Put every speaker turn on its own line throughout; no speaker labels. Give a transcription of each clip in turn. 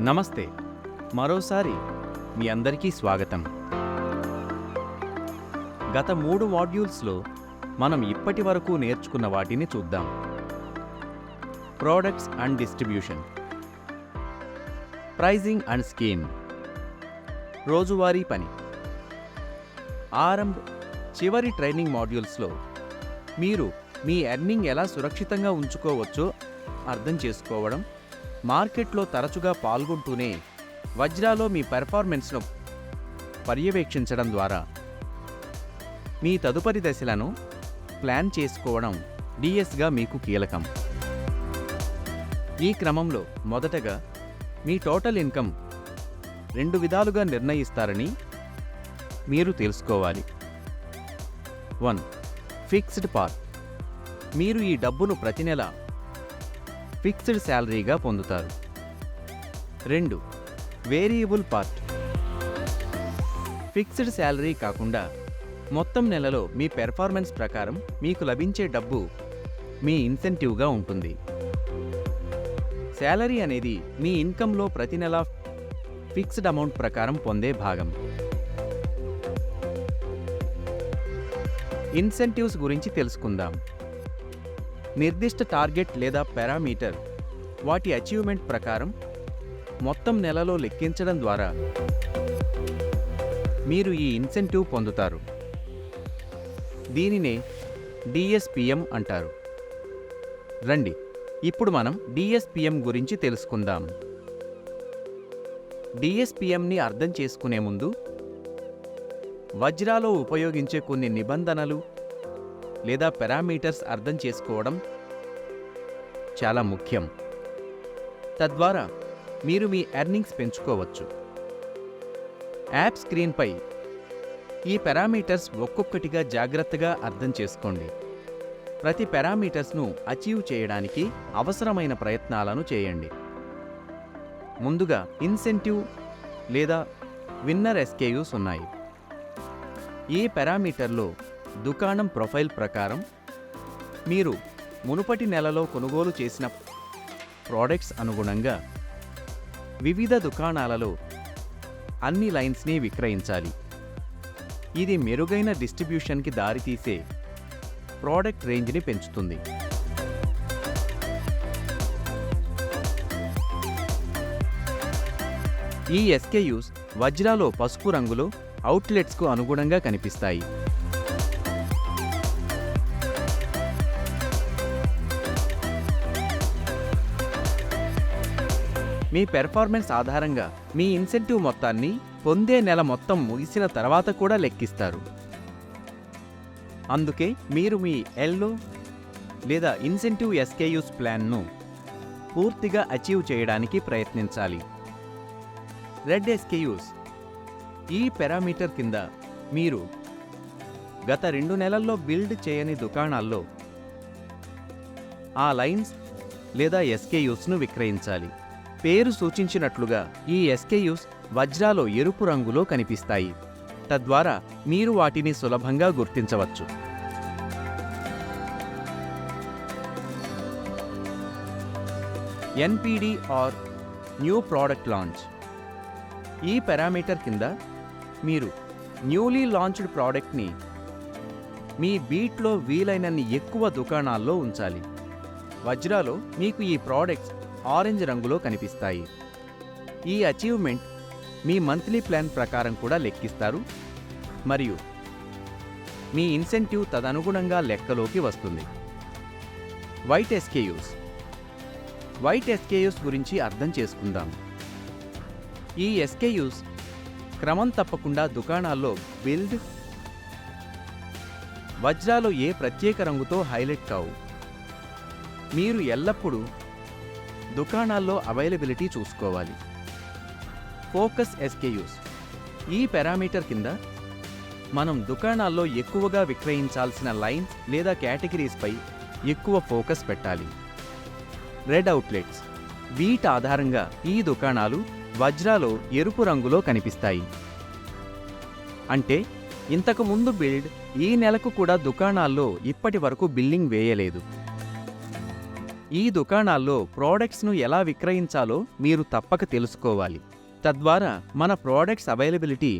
నమస్తే. మరోసారి మీ అందరికీ స్వాగతం. గత 3 మాడ్యూల్స్లో మనం ఇప్పటి వరకు నేర్చుకున్న వాటిని చూద్దాం. Products and distribution, pricing and scheme, రోజువారీ పని. చివరి ట్రైనింగ్ మాడ్యూల్స్లో మీరు మీ ఎర్నింగ్ ఎలా సురక్షితంగా ఉంచుకోవచ్చో అర్థం చేసుకోవడం, మార్కెట్లో తరచుగా పాల్గొంటూనే వజ్రాలో మీ పెర్ఫార్మెన్స్ను పర్యవేక్షించడం ద్వారా మీ తదుపరి దశలను ప్లాన్ చేసుకోవడం డిఎస్గా మీకు కీలకం. ఈ క్రమంలో మొదటగా మీ టోటల్ ఇన్కమ్ 2 విధాలుగా నిర్ణయిస్తారని మీరు తెలుసుకోవాలి. 1. Fixed part. మీరు ఈ డబ్బును ప్రతి నెల ఫిక్స్డ్ శాలరీగా పొందుతారు. 2. Variable part. ఫిక్స్డ్ శాలరీ కాకుండా మొత్తం నెలలో మీ పెర్ఫార్మెన్స్ ప్రకారం మీకు లభించే డబ్బు మీ ఇన్సెంటివ్గా ఉంటుంది. శాలరీ అనేది మీ ఇన్కంలో ప్రతి నెల ఫిక్స్డ్ అమౌంట్ ప్రకారం పొందే భాగం. ఇన్సెంటివ్స్ గురించి తెలుసుకుందాం. నిర్దిష్ట టార్గెట్ లేదా పారామీటర్ వాటి అచీవ్మెంట్ ప్రకారం మొత్తం నెలలో లెక్కించడం ద్వారా మీరు ఈ ఇన్సెంటివ్ పొందుతారు. దీనినే డిఎస్పిఎం అంటారు. రండి ఇప్పుడు మనం డిఎస్పిఎం గురించి తెలుసుకుందాం. డిఎస్పిఎంని అర్థం చేసుకునే ముందు వజ్రాలో ఉపయోగించే కొన్ని నిబంధనలు లేదా పారామీటర్స్ అర్థం చేసుకోవడం చాలా ముఖ్యం. తద్వారా మీరు మీ ఎర్నింగ్స్ పెంచుకోవచ్చు. యాప్ స్క్రీన్పై ఈ పారామీటర్స్ ఒక్కొక్కటిగా జాగ్రత్తగా అర్థం చేసుకోండి. ప్రతి పారామీటర్స్ను అచీవ్ చేయడానికి అవసరమైన ప్రయత్నాలను చేయండి. ముందుగా ఇన్సెంటివ్ లేదా విన్నర్ ఎస్కేయూస్ ఉన్నాయి. ఈ పారామీటర్లో దుకాణం ప్రొఫైల్ ప్రకారం మీరు మునుపటి నెలలో కొనుగోలు చేసిన ప్రోడక్ట్స్ అనుగుణంగా వివిధ దుకాణాలలో అన్ని లైన్స్ని విక్రయించాలి. ఇది మెరుగైన డిస్ట్రిబ్యూషన్కి దారితీసే ప్రోడక్ట్ రేంజ్ని పెంచుతుంది. ఈ ఎస్కేయూస్ వజ్రాలో పసుపు రంగులో అవుట్లెట్స్కు అనుగుణంగా కనిపిస్తాయి. మీ పెర్ఫార్మెన్స్ ఆధారంగా మీ ఇన్సెంటివ్ మొత్తాన్ని పొందే నెల మొత్తం ముగిసిన తర్వాత కూడా లెక్కిస్తారు. అందుకే మీరు మీ ఎల్లో లేదా ఇన్సెంటివ్ ఎస్కేయూస్ ప్లాన్ను పూర్తిగా అచీవ్ చేయడానికి ప్రయత్నించాలి. Red SKUs. ఈ పారామీటర్ కింద మీరు గత 2 నెలల్లో బిల్డ్ చేయని దుకాణాల్లో ఆ లైన్స్ లేదా ఎస్కేయూస్ను విక్రయించాలి. పేరు సూచించినట్లుగా ఈ ఎస్కేయూస్ వజ్రాలో ఎరుపు రంగులో కనిపిస్తాయి. తద్వారా మీరు వాటిని సులభంగా గుర్తించవచ్చు. NPD or new product launch. ఈ పారామీటర్ కింద మీరు న్యూలీ లాంచ్డ్ ప్రోడక్ట్ని మీ బీట్లో వీలైనన్ని ఎక్కువ దుకాణాల్లో ఉంచాలి. వజ్రాలో మీకు ఈ ప్రోడక్ట్స్ ఆరెంజ్ రంగులో కనిపిస్తాయి. ఈ అచీవ్మెంట్ మీ మంత్లీ ప్లాన్ ప్రకారం కూడా లెక్కిస్తారు మరియు మీ ఇన్సెంటివ్ తదనుగుణంగా లెక్కలోకి వస్తుంది. White SKUs. వైట్ ఎస్కేయూస్ గురించి అర్థం చేసుకుందాం. ఈ ఎస్కేయూస్ క్రమం తప్పకుండా దుకాణాల్లో బిల్డ్ వజ్రాలో ఏ ప్రత్యేక రంగుతో హైలైట్ కావు. మీరు ఎల్లప్పుడూ దుకాణాల్లో అవైలబిలిటీ చూసుకోవాలి. Focus SKUs. ఈ పారామీటర్ కింద మనం దుకాణాల్లో ఎక్కువగా విక్రయించాల్సిన లైన్స్ లేదా కేటగిరీస్పై ఎక్కువ ఫోకస్ పెట్టాలి. Red outlets. వీటి ఆధారంగా ఈ దుకాణాలు వజ్రాలో ఎరుపు రంగులో కనిపిస్తాయి. అంటే ఇంతకు ముందు బిల్డ్ ఈ నెలకు కూడా దుకాణాల్లో ఇప్పటి వరకు బిల్లింగ్ వేయలేదు. ఈ దుకాణాల్లో ప్రోడక్ట్స్ను ఎలా విక్రయించాలో మీరు తప్పక తెలుసుకోవాలి. తద్వారా మన ప్రోడక్ట్స్ అవైలబిలిటీ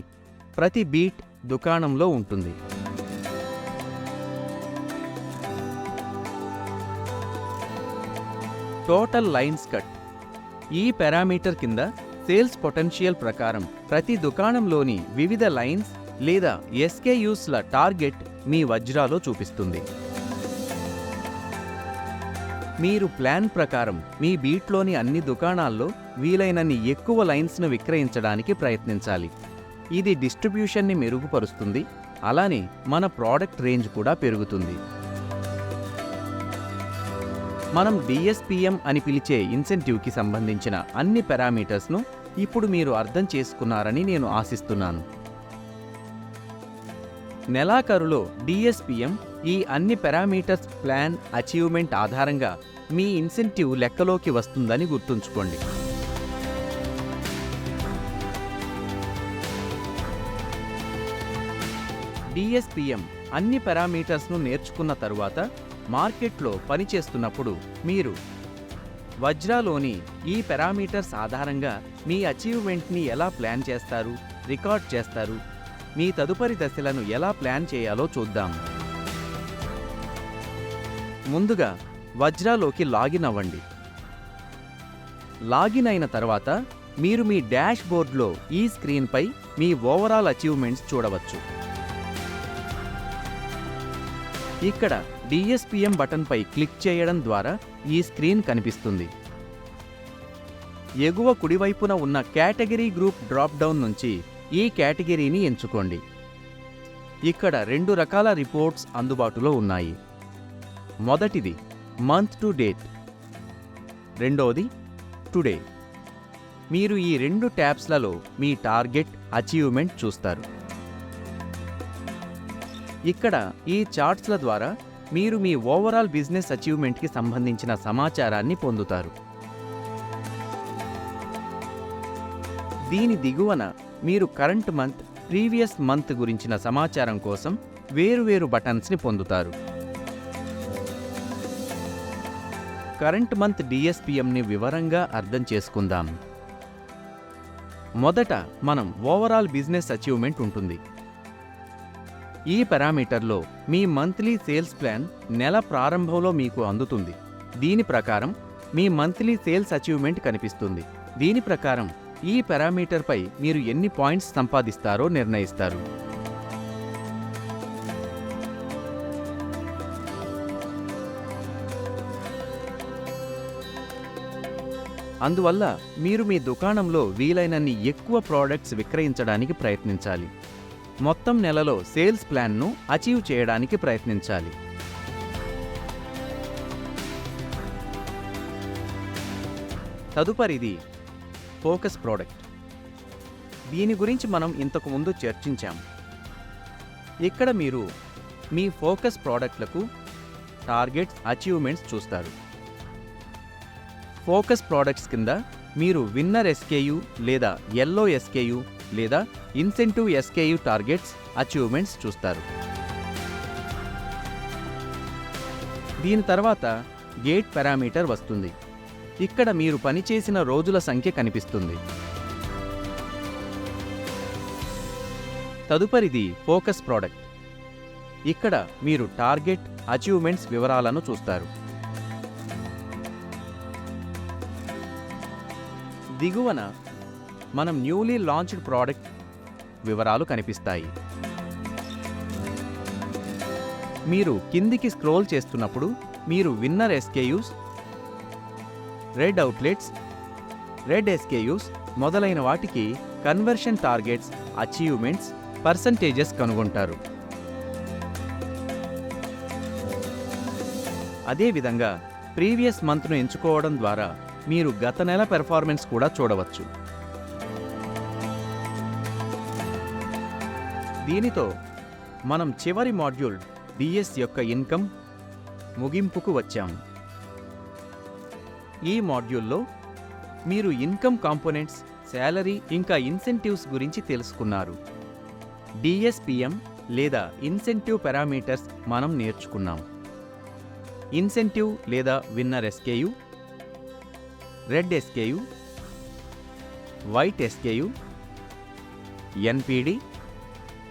ప్రతి బీట్ దుకాణంలో ఉంటుంది. టోటల్ లైన్స్ కట్ ఈ పారామీటర్ కింద సేల్స్ పొటెన్షియల్ ప్రకారం ప్రతి దుకాణంలోని వివిధ లైన్స్ లేదా ఎస్కేయూస్ల టార్గెట్ మీ వజ్రాలో చూపిస్తుంది. మీరు ప్లాన్ ప్రకారం మీ బీట్లోని అన్ని దుకాణాల్లో వీలైనన్ని ఎక్కువ లైన్స్ను విక్రయించడానికి ప్రయత్నించాలి. ఇది డిస్ట్రిబ్యూషన్ని మెరుగుపరుస్తుంది, అలానే మన ప్రోడక్ట్ రేంజ్ కూడా పెరుగుతుంది. మనం డిఎస్పిఎం అని పిలిచే ఇన్సెంటివ్కి సంబంధించిన అన్ని పారామీటర్స్ను ఇప్పుడు మీరు అర్థం చేసుకున్నారని నేను ఆశిస్తున్నాను. నెలాఖరులో డిఎస్పిఎం ఈ అన్ని పారామీటర్స్ ప్లాన్ అచీవ్మెంట్ ఆధారంగా మీ ఇన్సెంటివ్ లెక్కలోకి వస్తుందని గుర్తుంచుకోండి. డిఎస్పిఎం అన్ని పారామీటర్స్ను నేర్చుకున్న తరువాత మార్కెట్లో పనిచేస్తున్నప్పుడు మీరు వజ్రాలోని ఈ పారామీటర్స్ ఆధారంగా మీ అచీవ్మెంట్ని ఎలా ప్లాన్ చేస్తారు, రికార్డ్ చేస్తారు, మీ తదుపరి దశలను ఎలా ప్లాన్ చేయాలో చూద్దాం. ముందుగా వజ్రాలోకి లాగిన్ అవ్వండి. లాగిన్ అయిన తర్వాత మీరు మీ డాష్ బోర్డ్లో ఈ స్క్రీన్పై మీ ఓవరాల్ అచీవ్మెంట్స్ చూడవచ్చు. ఇక్కడ డిఎస్పిఎం బటన్పై క్లిక్ చేయడం ద్వారా ఈ స్క్రీన్ కనిపిస్తుంది. ఎగువ కుడివైపున ఉన్న కేటగిరీ గ్రూప్ డ్రాప్ డౌన్ నుంచి ఈ కేటగిరీని ఎంచుకోండి. ఇక్కడ 2 రకాల రిపోర్ట్స్ అందుబాటులో ఉన్నాయి. మొదటిది మంత్ టు డేట్, రెండోది టుడే. మీరు ఈ 2 ట్యాబ్స్లలో మీ టార్గెట్, అచీవ్మెంట్ చూస్తారు. ఇక్కడ ఈ చార్ట్స్ల ద్వారా మీరు మీ ఓవరాల్ బిజినెస్ అచీవ్మెంట్కి సంబంధించిన సమాచారాన్ని పొందుతారు. దీని దిగువన మీరు కరెంట్ మంత్, ప్రీవియస్ మంత్ గురించిన సమాచారం కోసం వేరువేరు బటన్స్ని పొందుతారు. కరెంట్ మంత్ డిఎస్పిఎంని వివరంగా అర్థం చేసుకుందాం. మొదట మనం ఓవరాల్ బిజినెస్ అచీవ్మెంట్ ఉంటుంది. ఈ పారామీటర్లో మీ మంత్లీ సేల్స్ ప్లాన్ నెల ప్రారంభంలో మీకు అందుతుంది. దీని ప్రకారం మీ మంత్లీ సేల్స్ అచీవ్మెంట్ కనిపిస్తుంది. దీని ప్రకారం ఈ పారామీటర్పై మీరు ఎన్ని పాయింట్స్ సంపాదిస్తారో నిర్ణయిస్తారు. అందువల్ల మీరు మీ దుకాణంలో వీలైనన్ని ఎక్కువ ప్రోడక్ట్స్ విక్రయించడానికి ప్రయత్నించాలి. మొత్తం నెలలో సేల్స్ ప్లాన్ను అచీవ్ చేయడానికి ప్రయత్నించాలి. తదుపరిది ఫోకస్ ప్రోడక్ట్. దీని గురించి మనం ఇంతకు ముందు చర్చించాం. ఇక్కడ మీరు మీ ఫోకస్ ప్రోడక్ట్లకు టార్గెట్స్, అచీవ్మెంట్స్ చూస్తారు. ఫోకస్ ప్రోడక్ట్స్ కింద మీరు విన్నర్ ఎస్కేయు లేదా ఎల్లో ఎస్కేయు లేదా ఇన్సెంటివ్ ఎస్కేయు టార్గెట్స్, అచీవ్మెంట్స్ చూస్తారు. దీని తర్వాత గేట్ పారామీటర్ వస్తుంది. ఇక్కడ మీరు పనిచేసిన రోజుల సంఖ్య కనిపిస్తుంది. తదుపరిది ఫోకస్ ప్రోడక్ట్. ఇక్కడ మీరు టార్గెట్, అచీవ్మెంట్స్ వివరాలను చూస్తారు. దిగువన మనం న్యూలీ లాంచ్డ్ ప్రోడక్ట్ వివరాలు కనిపిస్తాయి. మీరు కిందికి స్క్రోల్ చేస్తున్నప్పుడు మీరు winner SKUs, red outlets, red SKUs మొదలైన వాటికి కన్వర్షన్ టార్గెట్స్, అచీవ్మెంట్స్, పర్సంటేజెస్ కనుగొంటారు. అదేవిధంగా ప్రీవియస్ మంత్ను ఎంచుకోవడం ద్వారా మీరు గత నెల పెర్ఫార్మెన్స్ కూడా చూడవచ్చు. దీనితో మనం చివరి మాడ్యూల్ డిఎస్ యొక్క ఇన్కమ్ ముగింపుకు వచ్చాము. ఈ మాడ్యూల్లో మీరు ఇన్కమ్ కాంపోనెంట్స్, శాలరీ ఇంకా ఇన్సెంటివ్స్ గురించి తెలుసుకున్నారు. డిఎస్పిఎం లేదా ఇన్సెంటివ్ పారామీటర్స్ మనం నేర్చుకున్నాం. ఇన్సెంటివ్ లేదా winner SKU, red SKU, white SKU, NPD,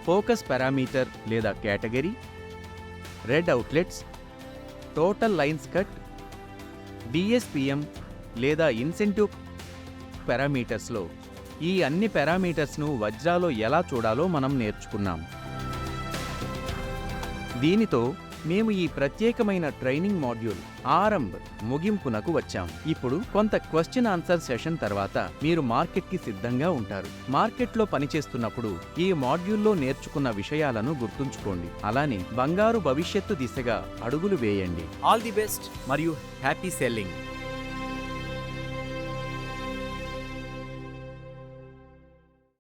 focus parameter లేదా category, red outlets, total lines cut, DSPM లేదా ఇన్సెంటివ్ పారామీటర్స్లో ఈ అన్ని పారామీటర్స్ను వజ్రాలో ఎలా చూడాలో మనం నేర్చుకున్నాం. దీనితో మేము ఈ ప్రత్యేకమైన ట్రైనింగ్ మాడ్యూల్ ఆరంభ్ ముగింపునకు వచ్చాం. ఇప్పుడు కొంత క్వశ్చన్ ఆన్సర్ సెషన్ తర్వాత మీరు మార్కెట్కి సిద్ధంగా ఉంటారు. మార్కెట్లో పనిచేస్తున్నప్పుడు ఈ మాడ్యూల్లో నేర్చుకున్న విషయాలను గుర్తుంచుకోండి. అలానే బంగారు భవిష్యత్తు దిశగా అడుగులు వేయండి.
ఆల్ ది బెస్ట్ మరియు హ్యాపీ సెల్లింగ్.